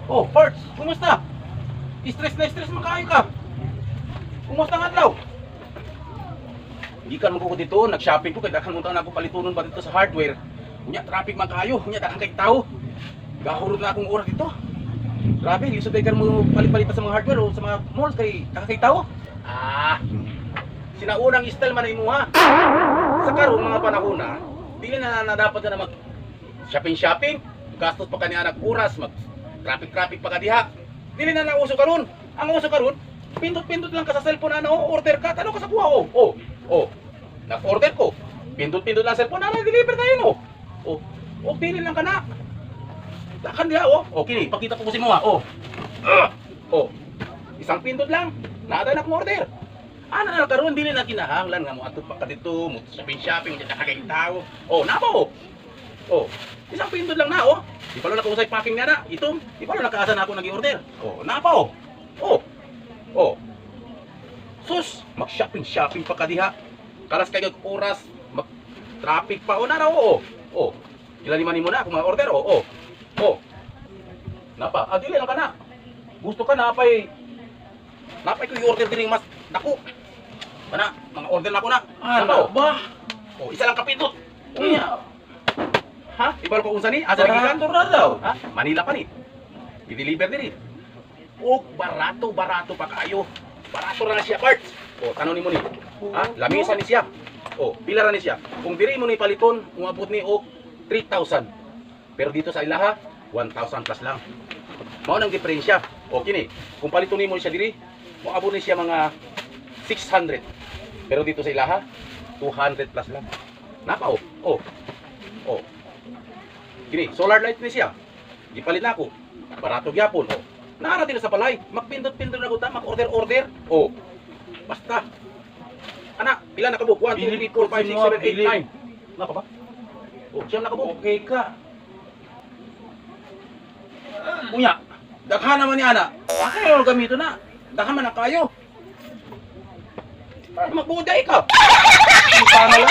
Oh, Parts, kumusta? Stress man kayo ka. Kumusta nga daw? Hindi ka naman ko dito, nag-shopping ko, kaya dakang muntang na ako palitunon ba dito sa hardware. Kunya, traffic man kayo, kunya, dakang kay tao. Gahurot na akong oras dito. Grabe, lisod kayo mo palit-palit sa mga hardware o sa mga malls kay dakang kay tao. Ah, sinaunang style man imo ha. Sa karon mga panahon na, dili na dapat na mag shopping, gastos pa kani anak oras, mag traffic pa ka diha. Dili na nauso karon. Ang uso karon, pindot-pindot lang ka sa cellphone ano, order ka, tanong ka sa kuha oh. Nag-order ko. Pindot-pindot lang sa cellphone, deliver tayo no. Dili lang ka na. Dakan diha kini, pakita ko si mo ha. Isang pindot lang. Nada na akong order. Ano na karon dili na kinahanglan nga mo ato pa ka dito, mo shopping dito kay tao. Napa isang pindot lang na Di pa lang nakausay packing nga na. Ito, di pa lang nakaasa na ako nag-order. Napa Sus, mag-shopping pa ka diha. Kalas kay kag oras, mag-traffic pa na raw Ilan ni mo na kung ma-order Napa, dili lang ka na. Gusto ka napay ko i-order din mas dako. Kana, mga order na ko na. Ano ba? Isa lang kapindot. Ha? Ibal ko unsa ni? Asa Barato gikan? na daw. Ha? Manila pa ni. I-deliver din. Barato pa kayo. Barato ra na siya parts. Tanong nimo ni. Ha? Lamisan ni siya. Pila ra ni siya. Kung diri mo ni paliton, umabot ni 3,000. Pero dito sa ilaha, 1,000 plus lang. Mao nang diferensya. Kini, kung paliton nimo siya diri, moabot ni siya mga 600. Pero dito sa ilaha, 200 plus lang. Napa Kini, solar light ni siya. Gipalit na ako. Barato gyapon. Nakarating na sa balay. Magpindot-pindot na ko ta, mag-order. Basta. Anak, pila na kabuk? 1, 2, 3, 4, 5, 6, 7, 8, 9. Napa ba? Siyam na kabuk. Okay ka. Unya, daghan naman ni ana. Kayo gamito na. Daghan man na kayo. Magbuday ka. Ang pangala.